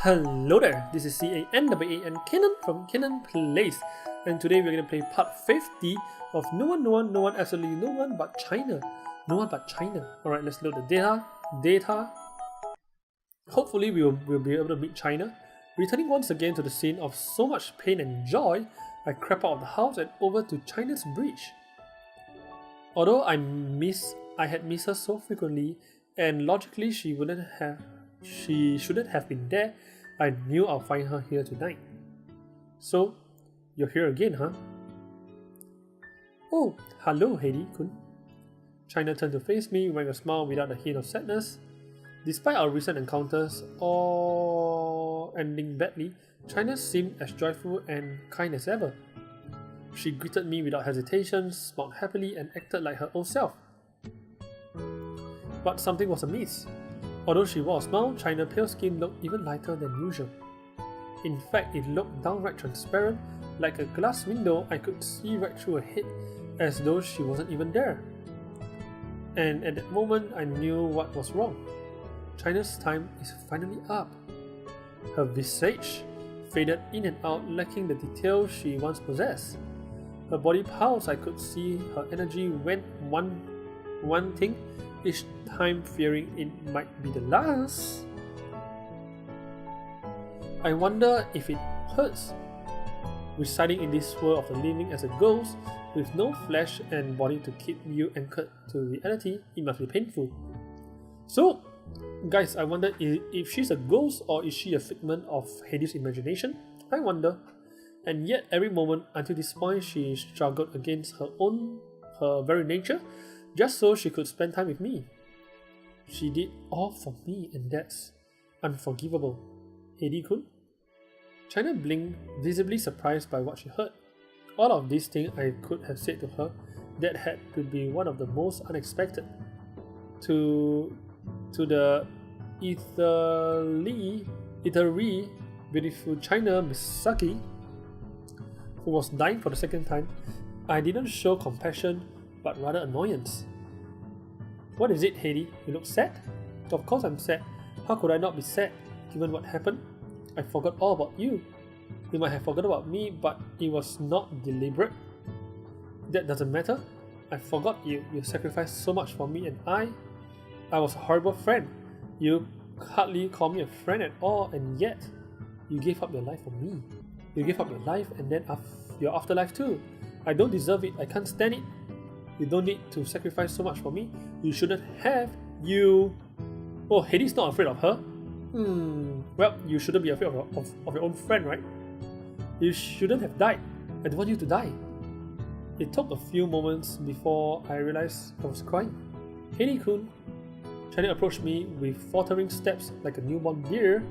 Hello there, this is CANWAN Kenan from Kenan Plays, and today we're going to play part 50 of No One, absolutely no one but China. No one but China. Alright, let's load the data. Hopefully we'll be able to meet China. Returning once again to the scene of so much pain and joy, I crept out of the house and over to China's bridge. Although I had missed her so frequently, and logically she shouldn't have been there, I knew I'll find her here tonight. So, you're here again, huh? Oh, hello, Heidi-kun. China turned to face me, wearing a smile without a hint of sadness. Despite our recent encounters, all ending badly, China seemed as joyful and kind as ever. She greeted me without hesitation, smiled happily, and acted like her old self. But something was amiss. Although she wore a smile, China's pale skin looked even lighter than usual. In fact, it looked downright transparent, like a glass window I could see right through her head, as though she wasn't even there. And at that moment, I knew what was wrong. China's time is finally up. Her visage faded in and out, lacking the detail she once possessed. Her body pulsed, I could see her energy went one thing, each time fearing it might be the last. I wonder if it hurts. Residing in this world of the living as a ghost, with no flesh and body to keep you anchored to reality, it must be painful. So, guys, I wonder if she's a ghost or is she a figment of Hades' imagination? I wonder. And yet, every moment until this point, she struggled against her very nature, just so she could spend time with me. She did all for me, and that's unforgivable. Heidi-kun? China blinked, visibly surprised by what she heard. All of these things I could have said to her that had to be one of the most unexpected. To the ethereally beautiful China Misaki, who was dying for the second time, I didn't show compassion, but rather annoyance. What is it, Heidi? You look sad? Of course I'm sad. How could I not be sad, given what happened? I forgot all about you. You might have forgotten about me, but it was not deliberate. That doesn't matter. I forgot you. You sacrificed so much for me, and I was a horrible friend. You hardly call me a friend at all, and yet you gave up your life for me. You gave up your life and then your afterlife too. I don't deserve it. I can't stand it. You don't need to sacrifice so much for me. You shouldn't have. Oh, Hades not afraid of her? Well, you shouldn't be afraid of your own friend, right? You shouldn't have died. I don't want you to die. It took a few moments before I realized I was crying. Heidi-kun. China approached me with faltering steps like a newborn deer.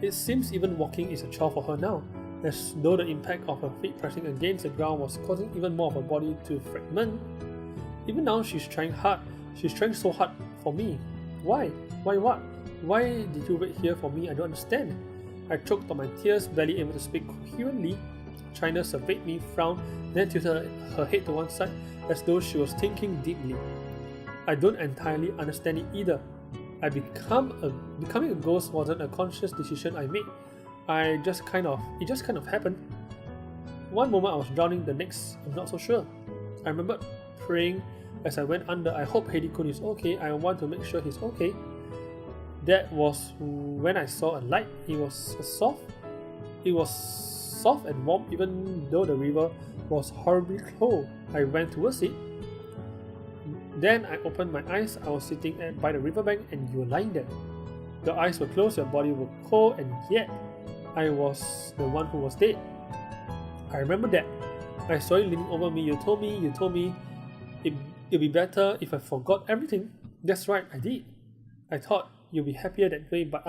It seems even walking is a chore for her now, as though the impact of her feet pressing against the ground was causing even more of her body to fragment. Even now, she's trying hard. She's trying so hard for me. Why? Why what? Why did you wait here for me? I don't understand. I choked on my tears, barely able to speak coherently. China surveyed me, frowned, then tilted her head to one side, as though she was thinking deeply. I don't entirely understand it either. Becoming a ghost wasn't a conscious decision I made. It just kind of happened. One moment I was drowning, the next I'm not so sure. I remember praying as I went under, I hope Heidi-kun is okay, I want to make sure he's okay. That was when I saw a light. It was soft and warm, even though the river was horribly cold. I went towards it. Then I opened my eyes. I was sitting by the riverbank and you were lying there. Your eyes were closed, your body was cold, and yet I was the one who was dead. I remember that. I saw you leaning over me. You told me it'd be better if I forgot everything. That's right, I did. I thought you'd be happier that way, but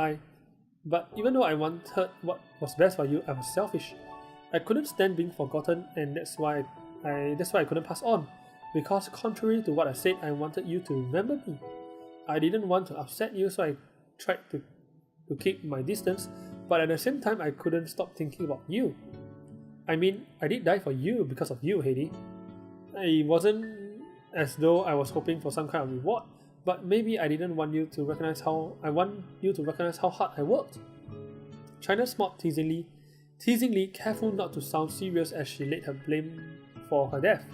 even though I wanted what was best for you, I was selfish. I couldn't stand being forgotten, and that's why I couldn't pass on. Because contrary to what I said, I wanted you to remember me. I didn't want to upset you, so I tried to keep my distance, but at the same time, I couldn't stop thinking about you. I mean, I did die for you because of you, Heidi. It wasn't as though I was hoping for some kind of reward. but maybe I didn't want you to recognize how hard I worked. China smiled teasingly, careful not to sound serious as she laid her blame for her death.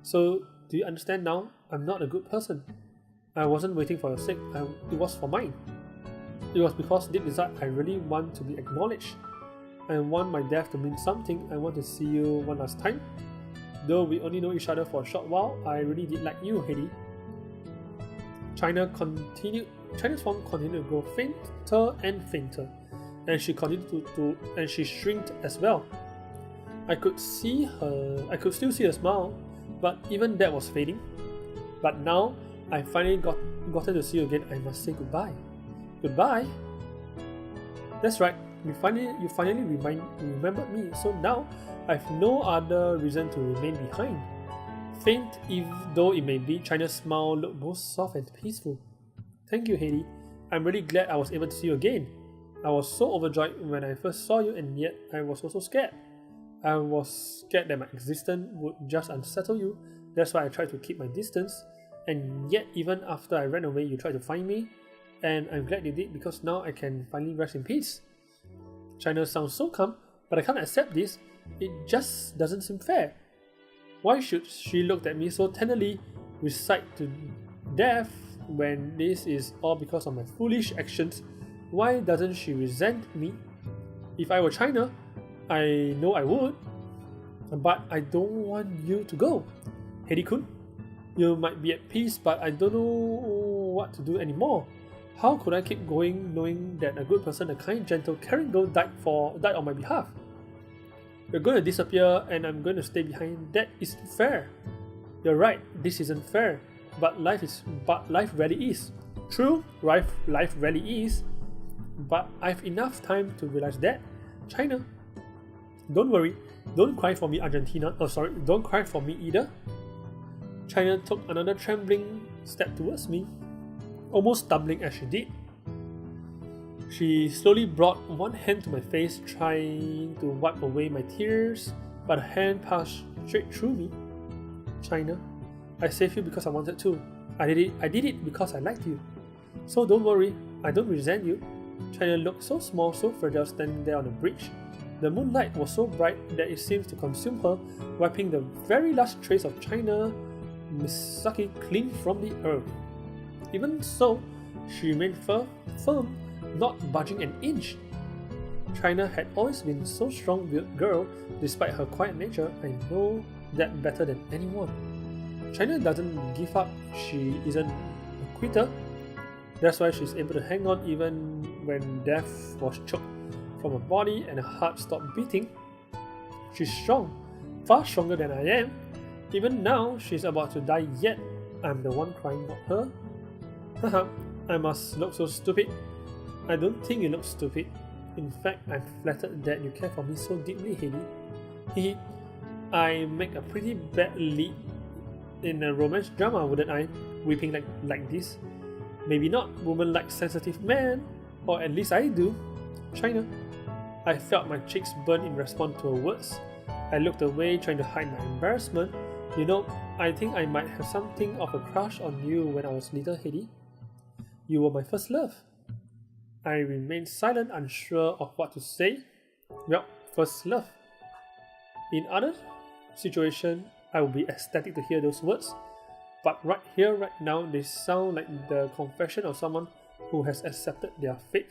So, do you understand now? I'm not a good person. I wasn't waiting for your sake, it was for mine. It was because deep inside I really want to be acknowledged. I want my death to mean something. I want to see you one last time. Though we only know each other for a short while, I really did like you, Hedy. China's form continued to grow fainter and fainter, and she continued and she shrinked as well. I could still see her smile, but even that was fading. But now I finally gotten to see you again. I must say goodbye. Goodbye? That's right. You finally remembered me. So now I've no other reason to remain behind. Faint though it may be, China's smile looked both soft and peaceful. Thank you, Hedy. I'm really glad I was able to see you again. I was so overjoyed when I first saw you, and yet I was also scared. I was scared that my existence would just unsettle you. That's why I tried to keep my distance. And yet, even after I ran away, you tried to find me. And I'm glad you did, because now I can finally rest in peace. China sounds so calm, but I can't accept this. It just doesn't seem fair. Why should she look at me so tenderly, recite to death, when this is all because of my foolish actions? Why doesn't she resent me? If I were China, I know I would, but I don't want you to go. Hedy-kun, you might be at peace, but I don't know what to do anymore. How could I keep going knowing that a good person, a kind, gentle, caring girl died on my behalf? You're going to disappear and I'm going to stay behind. That isn't fair. You're right, this isn't fair. But life really is. True, life really is. But I've enough time to realize that. China, don't worry. Don't cry for me, Argentina. Oh, sorry, don't cry for me either. China took another trembling step towards me, almost stumbling as she did. She slowly brought one hand to my face, trying to wipe away my tears, but her hand passed straight through me. China, I saved you because I wanted to. I did it because I liked you. So don't worry, I don't resent you. China looked so small, so fragile, standing there on the bridge. The moonlight was so bright that it seemed to consume her, wiping the very last trace of China Misaki clean from the earth. Even so, she remained firm, not budging an inch. China had always been so strong-willed girl, despite her quiet nature. I know that better than anyone. China doesn't give up. She isn't a quitter. That's why she's able to hang on even when death was choked from her body and her heart stopped beating. She's strong, far stronger than I am. Even now, she's about to die, yet I'm the one crying, not her. Haha, I must look so stupid. I don't think you look stupid. In fact, I'm flattered that you care for me so deeply, Hedy. I make a pretty bad lead in a romance drama, wouldn't I? Weeping like this. Maybe not, woman like sensitive man, or at least I do. China. I felt my cheeks burn in response to her words. I looked away, trying to hide my embarrassment. You know, I think I might have something of a crush on you when I was little, Hedy. You were my first love. I remained silent, unsure of what to say. Well, first love. In other situations, I would be ecstatic to hear those words. But right here, right now, they sound like the confession of someone who has accepted their fate.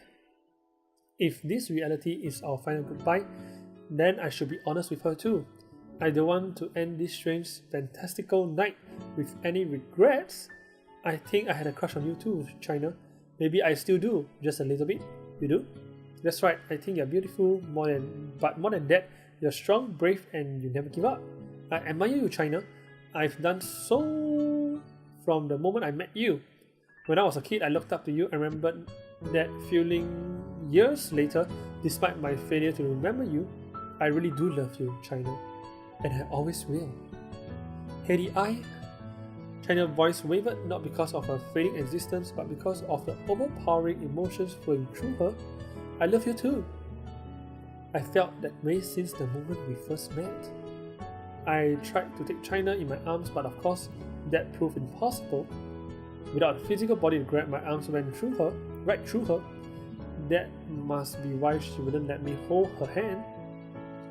If this reality is our final goodbye, then I should be honest with her too. I don't want to end this strange, fantastical night with any regrets. I think I had a crush on you too, China. Maybe I still do, just a little bit. You do? That's right, I think you're beautiful, but more than that, you're strong, brave, and you never give up. I admire you, China. I've done so from the moment I met you. When I was a kid, I looked up to you and remembered that feeling years later, despite my failure to remember you. I really do love you, China, and I always will. Hedy, China's voice wavered not because of her fading existence, but because of the overpowering emotions flowing through her. I love you too. I felt that way since the moment we first met. I tried to take China in my arms, but of course, that proved impossible. without a physical body to grab, my arms went through her, right through her. That must be why she wouldn't let me hold her hand.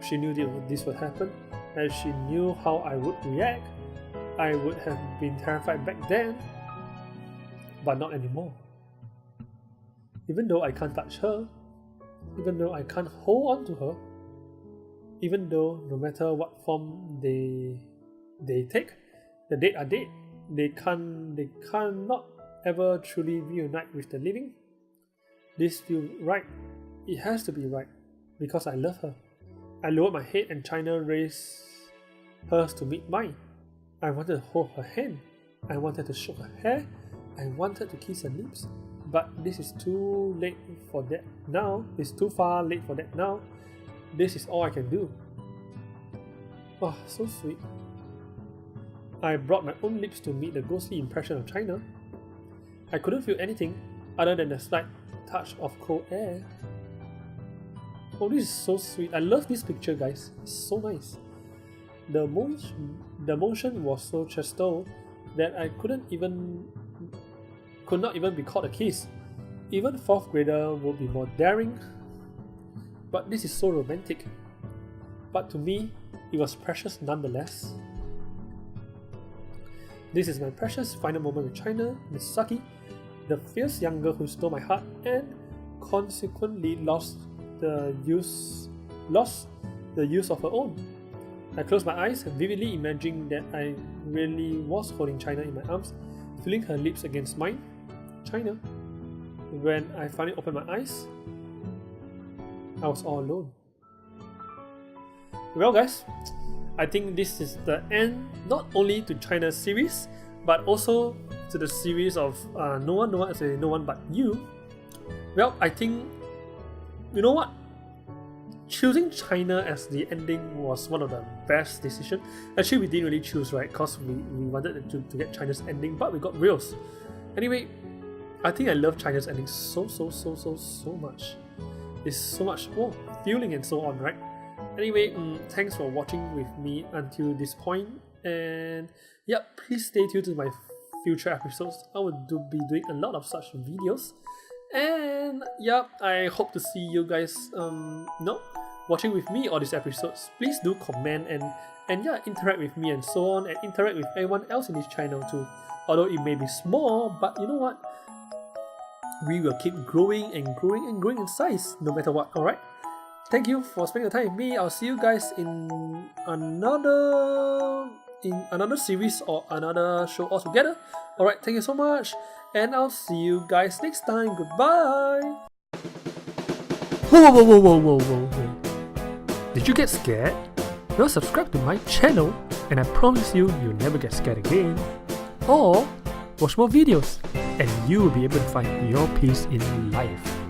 She knew this would happen, and she knew how I would react. I would have been terrified back then, but not anymore. Even though I can't touch her, even though I can't hold on to her, even though no matter what form they take, the dead are dead. They cannot ever truly reunite with the living. This feels right. It has to be right, because I love her. I lowered my head and China raised hers to meet mine. I wanted to hold her hand. I wanted to stroke her hair. I wanted to kiss her lips. But this is too late for that now. It's too far late for that now. This is all I can do. Oh, so sweet. I brought my own lips to meet the ghostly impression of China. I couldn't feel anything other than a slight touch of cold air. Oh, this is so sweet. I love this picture, guys. It's so nice. The motion was so chaste that I could not even be called a kiss. Even 4th grader would be more daring. But this is so romantic. But to me, it was precious nonetheless. This is my precious final moment with China, Miss Saki, the fierce young girl who stole my heart and consequently lost the use of her own. I closed my eyes and vividly imagining that I really was holding China in my arms, feeling her lips against mine. China. When I finally opened my eyes, I was all alone. Well, guys, I think this is the end not only to China's series, but also to the series of No One But You. Well, I think, you know what? Choosing China as the ending was one of the best decisions. Actually, we didn't really choose, right? Because we wanted to get China's ending, but we got Reels. Anyway, I think I love China's ending so much. It's so much feeling and so on, right? Anyway, thanks for watching with me until this point, and yeah, please stay tuned to my future episodes. I will be doing a lot of such videos, and yeah, I hope to see you guys watching with me all these episodes. Please do comment and yeah, interact with me and so on, and interact with everyone else in this channel too. Although it may be small, but you know what? We will keep growing and growing and growing in size no matter what, alright? Thank you for spending the time with me. I'll see you guys in another series or another show altogether. Alright, thank you so much, and I'll see you guys next time. Goodbye! Whoa. Did you get scared? Well, subscribe to my channel and I promise you'll never get scared again. Or watch more videos and you will be able to find your peace in life.